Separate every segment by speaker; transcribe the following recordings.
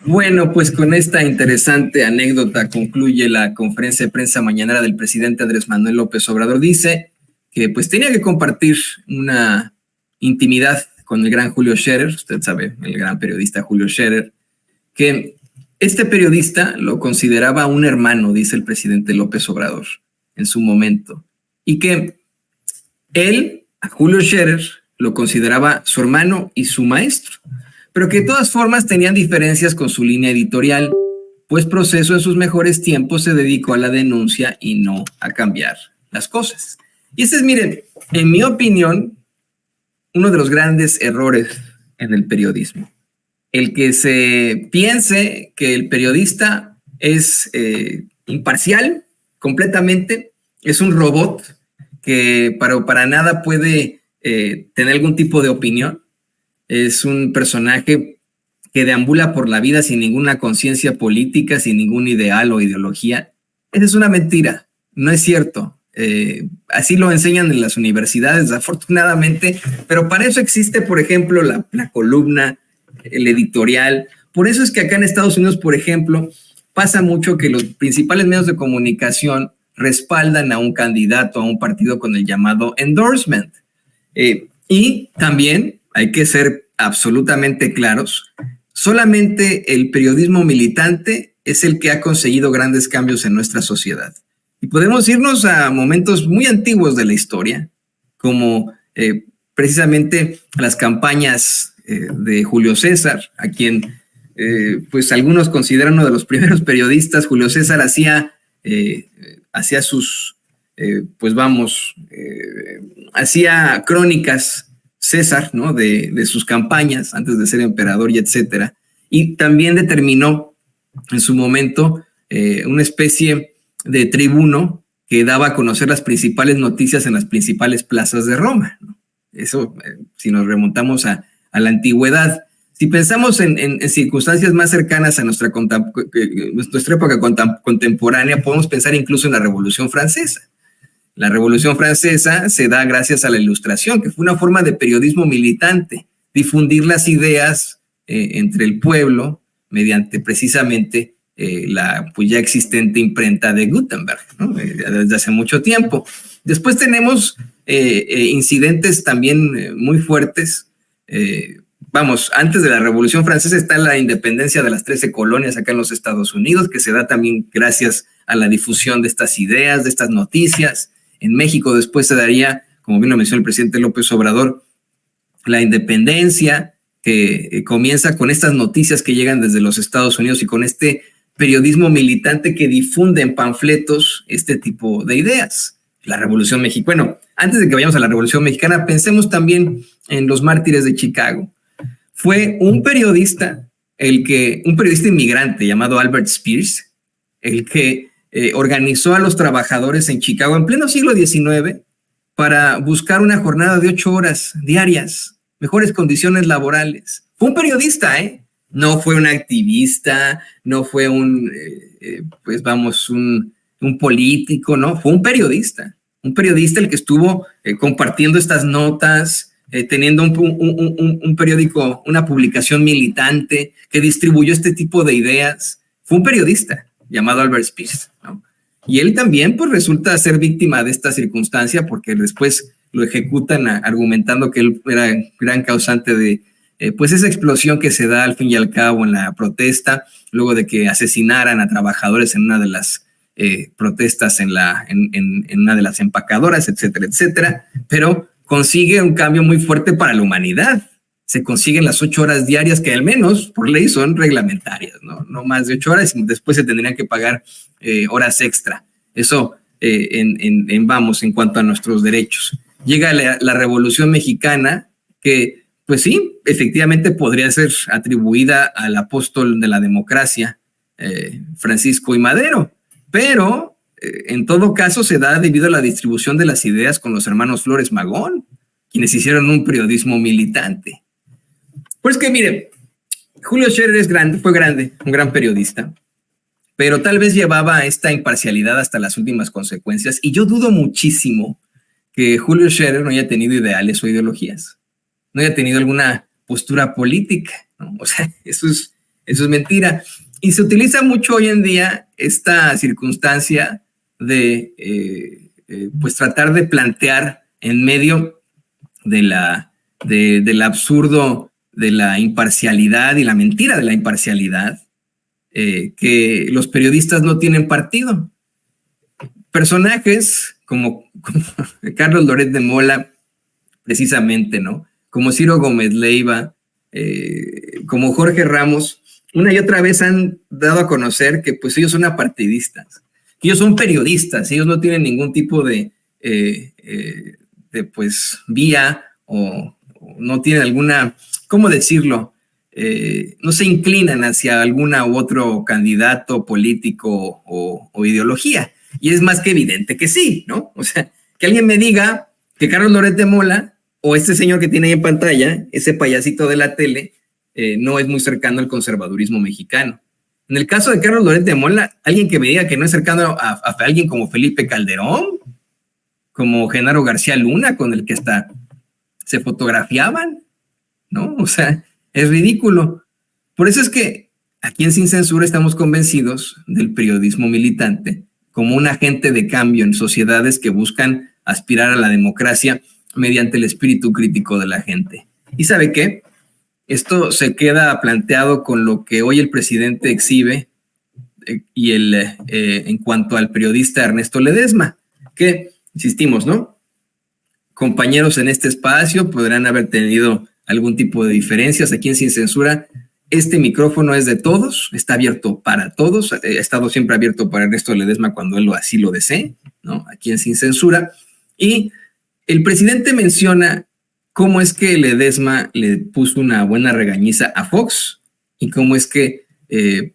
Speaker 1: Bueno, pues con esta interesante anécdota concluye la conferencia de prensa mañanera del presidente Andrés Manuel López Obrador. Dice que pues tenía que compartir una intimidad con el gran Julio Scherer, usted sabe, el gran periodista Julio Scherer, que este periodista lo consideraba un hermano, dice el presidente López Obrador, en su momento, y que él, a Julio Scherer, lo consideraba su hermano y su maestro, pero que de todas formas tenían diferencias con su línea editorial, pues Proceso en sus mejores tiempos se dedicó a la denuncia y no a cambiar las cosas. Y ese es, miren, en mi opinión, uno de los grandes errores en el periodismo. El que se piense que el periodista es imparcial completamente, es un robot que para nada puede tener algún tipo de opinión, es un personaje que deambula por la vida sin ninguna conciencia política, sin ningún ideal o ideología. Esa es una mentira, no es cierto. Así lo enseñan en las universidades, afortunadamente, pero para eso existe, por ejemplo, la columna, el editorial. Por eso es que acá en Estados Unidos, por ejemplo, pasa mucho que los principales medios de comunicación respaldan a un candidato, a un partido con el llamado endorsement. Y también hay que ser absolutamente claros, solamente el periodismo militante es el que ha conseguido grandes cambios en nuestra sociedad. Y podemos irnos a momentos muy antiguos de la historia, como precisamente las campañas de Julio César, a quien pues algunos consideran uno de los primeros periodistas. Julio César hacía sus, hacía crónicas, César, ¿no? de sus campañas antes de ser emperador y etcétera. Y también determinó en su momento una especie de tribuno que daba a conocer las principales noticias en las principales plazas de Roma, ¿no? Eso, si nos remontamos a la antigüedad. Si pensamos en circunstancias más cercanas a nuestra época contemporánea, podemos pensar incluso en la Revolución Francesa. La Revolución Francesa se da gracias a la Ilustración, que fue una forma de periodismo militante, difundir las ideas entre el pueblo mediante precisamente la pues ya existente imprenta de Gutenberg, ¿no? Desde hace mucho tiempo. Después tenemos incidentes también muy fuertes. Antes de la Revolución Francesa está la independencia de las 13 colonias acá en los Estados Unidos, que se da también gracias a la difusión de estas ideas, de estas noticias. En México después se daría, como bien lo mencionó el presidente López Obrador, la independencia, que comienza con estas noticias que llegan desde los Estados Unidos y con este periodismo militante que difunde en panfletos este tipo de ideas. La Revolución Mexicana. Bueno, antes de que vayamos a la Revolución Mexicana, pensemos también en los mártires de Chicago. Fue un periodista inmigrante llamado Albert Spears, el que organizó a los trabajadores en Chicago en pleno siglo XIX para buscar una jornada de 8 horas diarias, mejores condiciones laborales. Fue un periodista, no fue un activista, no fue un político, no, fue un periodista el que estuvo compartiendo estas notas, teniendo un periódico, una publicación militante que distribuyó este tipo de ideas. Fue un periodista llamado Albert Spears, ¿no? Y él también pues resulta ser víctima de esta circunstancia porque después lo ejecutan argumentando que él era gran causante de pues esa explosión que se da al fin y al cabo en la protesta, luego de que asesinaran a trabajadores en una de las protestas en una de las empacadoras, etcétera, etcétera, pero consigue un cambio muy fuerte para la humanidad. Se consiguen las 8 horas diarias que al menos por ley son reglamentarias, no más de 8 horas, y después se tendrían que pagar horas extra. Eso en cuanto a nuestros derechos. Llega la Revolución Mexicana, que pues sí, efectivamente podría ser atribuida al apóstol de la democracia, Francisco I. Madero, pero en todo caso se da debido a la distribución de las ideas con los hermanos Flores Magón, quienes hicieron un periodismo militante. Pues que mire, Julio Scherer fue un gran periodista, pero tal vez llevaba esta imparcialidad hasta las últimas consecuencias, y yo dudo muchísimo que Julio Scherer no haya tenido ideales o ideologías, no haya tenido alguna postura política, ¿no? O sea, eso es mentira. Y se utiliza mucho hoy en día esta circunstancia de pues tratar de plantear en medio del absurdo de la imparcialidad y la mentira de la imparcialidad, que los periodistas no tienen partido. Personajes como Carlos Loret de Mola, precisamente, ¿no? Como Ciro Gómez Leiva, como Jorge Ramos, una y otra vez han dado a conocer que pues ellos son apartidistas, que ellos son periodistas, ellos no tienen ningún tipo de pues vía o no tienen alguna, ¿cómo decirlo? No se inclinan hacia alguna u otro candidato político o ideología. Y es más que evidente que sí, ¿no? O sea, que alguien me diga que Carlos Loret de Mola o este señor que tiene ahí en pantalla, ese payasito de la tele, no es muy cercano al conservadurismo mexicano. En el caso de Carlos Loret de Mola, alguien que me diga que no es cercano a alguien como Felipe Calderón, como Genaro García Luna, con el que hasta se fotografiaban, ¿no? O sea, es ridículo. Por eso es que aquí en Sin Censura estamos convencidos del periodismo militante como un agente de cambio en sociedades que buscan aspirar a la democracia mediante el espíritu crítico de la gente. ¿Y sabe qué? Esto se queda planteado con lo que hoy el presidente exhibe y en cuanto al periodista Ernesto Ledesma, que, insistimos, ¿no? Compañeros en este espacio podrán haber tenido algún tipo de diferencias. Aquí en Sin Censura, este micrófono es de todos, está abierto para todos, ha estado siempre abierto para Ernesto Ledesma cuando él así lo desee, ¿no? Aquí en Sin Censura. Y el presidente menciona cómo es que Ledesma le puso una buena regañiza a Fox y cómo es que,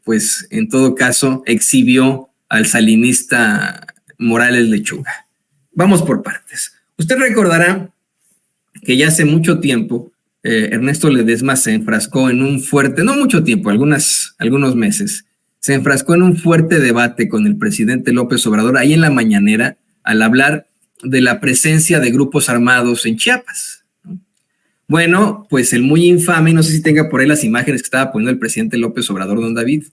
Speaker 1: pues, en todo caso, exhibió al salinista Morales Lechuga. Vamos por partes. Usted recordará que ya hace mucho tiempo Ernesto Ledesma se enfrascó en un fuerte, no mucho tiempo, algunos meses, se enfrascó en un fuerte debate con el presidente López Obrador ahí en la mañanera al hablar de la presencia de grupos armados en Chiapas. Bueno, pues el muy infame, no sé si tenga por ahí las imágenes que estaba poniendo el presidente López Obrador, don David,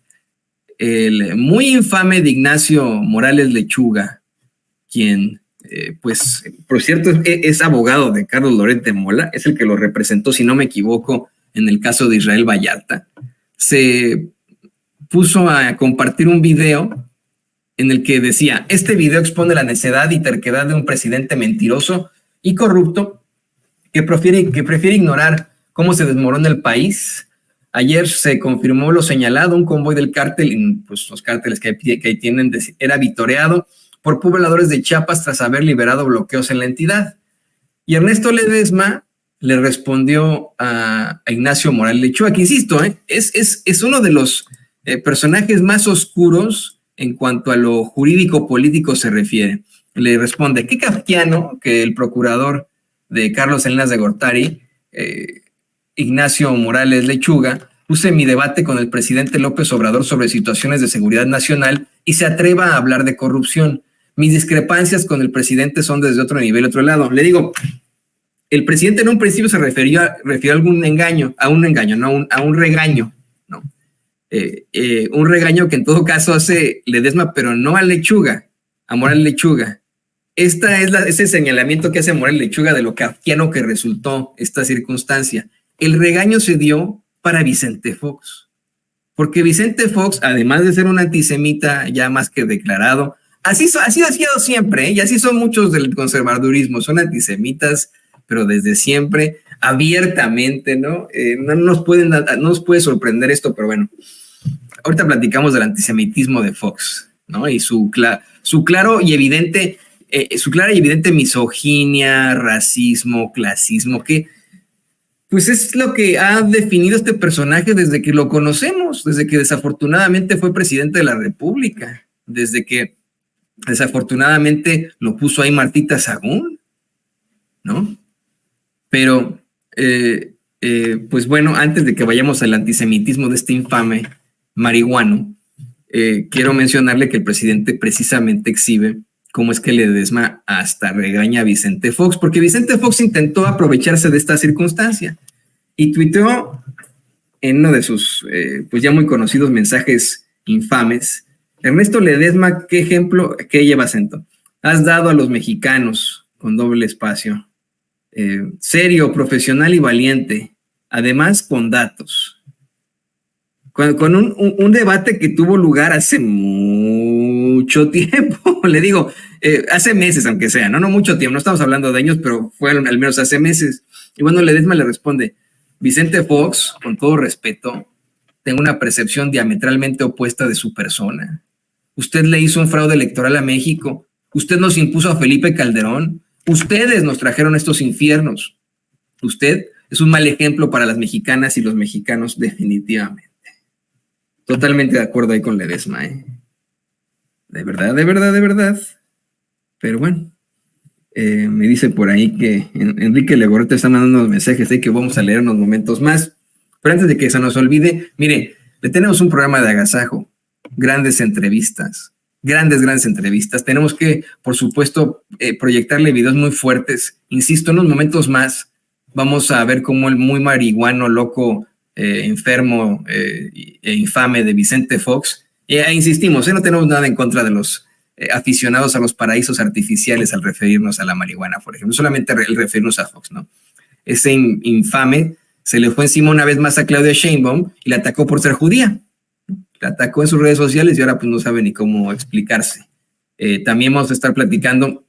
Speaker 1: el muy infame de Ignacio Morales Lechuga, quien, pues, por cierto, es abogado de Carlos Loret de Mola, es el que lo representó, si no me equivoco, en el caso de Israel Vallarta, se puso a compartir un video en el que decía, este video expone la necedad y terquedad de un presidente mentiroso y corrupto que prefiere ignorar cómo se desmorona el país. Ayer se confirmó lo señalado, un convoy del cártel, pues los cárteles que ahí tienen, era vitoreado por pobladores de Chiapas tras haber liberado bloqueos en la entidad. Y Ernesto Ledesma le respondió a Ignacio Morales Lechuga, que insisto, es uno de los personajes más oscuros en cuanto a lo jurídico-político se refiere. Le responde, qué kafkiano que el procurador de Carlos Salinas de Gortari, Ignacio Morales Lechuga, use mi debate con el presidente López Obrador sobre situaciones de seguridad nacional y se atreva a hablar de corrupción. Mis discrepancias con el presidente son desde otro nivel, otro lado. Le digo, el presidente en un principio se refirió a algún engaño, a un regaño, ¿no? Un regaño que en todo caso hace Ledesma, pero no a Lechuga, a Morales Lechuga. Ese señalamiento que hace Morales Lechuga de lo kafkiano que resultó esta circunstancia. El regaño se dio para Vicente Fox, porque Vicente Fox, además de ser un antisemita ya más que declarado, así ha sido siempre, y así son muchos del conservadurismo, son antisemitas, pero desde siempre, abiertamente, ¿no? No nos puede sorprender esto, pero bueno, ahorita platicamos del antisemitismo de Fox, ¿no? Y su clara y evidente misoginia, racismo, clasismo, que pues es lo que ha definido este personaje desde que lo conocemos, desde que desafortunadamente fue presidente de la República, desde que desafortunadamente lo puso ahí Martita Sagún, ¿no? Pero, pues bueno, antes de que vayamos al antisemitismo de este infame marihuano, quiero mencionarle que el presidente precisamente exhibe cómo es que Ledesma hasta regaña a Vicente Fox, porque Vicente Fox intentó aprovecharse de esta circunstancia. y tuiteó en uno de sus pues ya muy conocidos mensajes infames: Ernesto Ledesma, ¿qué ejemplo, qué lleva acento? Has dado a los mexicanos, con doble espacio, serio, profesional y valiente, además con datos. Con un debate que tuvo lugar hace mucho tiempo, le digo, hace meses aunque sea, no mucho tiempo, no estamos hablando de años, pero fue al menos hace meses. Y bueno, Ledesma le responde: Vicente Fox, con todo respeto, tengo una percepción diametralmente opuesta de su persona. Usted le hizo un fraude electoral a México, usted nos impuso a Felipe Calderón, ustedes nos trajeron estos infiernos. Usted es un mal ejemplo para las mexicanas y los mexicanos, definitivamente. Totalmente de acuerdo ahí con Ledesma, ¿eh? De verdad, de verdad, de verdad. Pero bueno, me dice por ahí que Enrique Legorreta está mandando unos mensajes ahí que vamos a leer unos momentos más. Pero antes de que se nos olvide, mire, le tenemos un programa de agasajo, grandes entrevistas, grandes entrevistas. Tenemos que, por supuesto, proyectarle videos muy fuertes. Insisto, en unos momentos más vamos a ver cómo el muy marihuano, loco, enfermo e infame de Vicente Fox, insistimos, no tenemos nada en contra de los aficionados a los paraísos artificiales al referirnos a la marihuana, por ejemplo, solamente el referirnos a Fox, ¿no? Ese infame se le fue encima una vez más a Claudia Sheinbaum y la atacó por ser judía. La atacó en sus redes sociales y ahora pues no sabe ni cómo explicarse. También vamos a estar platicando,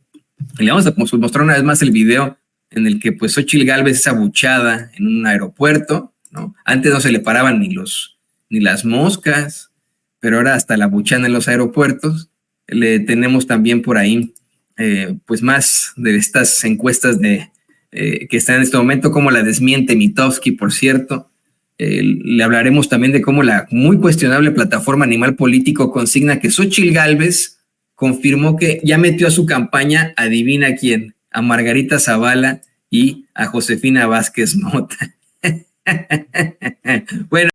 Speaker 1: y le vamos a mostrar una vez más el video en el que pues Xóchitl Gálvez es abuchada en un aeropuerto, ¿no? Antes no se le paraban ni las moscas, pero ahora hasta la abuchan en los aeropuertos. Le tenemos también por ahí pues más de estas encuestas que están en este momento, como la desmiente Mitofsky, por cierto. Le hablaremos también de cómo la muy cuestionable plataforma Animal Político consigna que Xóchitl Gálvez confirmó que ya metió a su campaña, adivina quién, a Margarita Zavala y a Josefina Vázquez Mota. Bueno.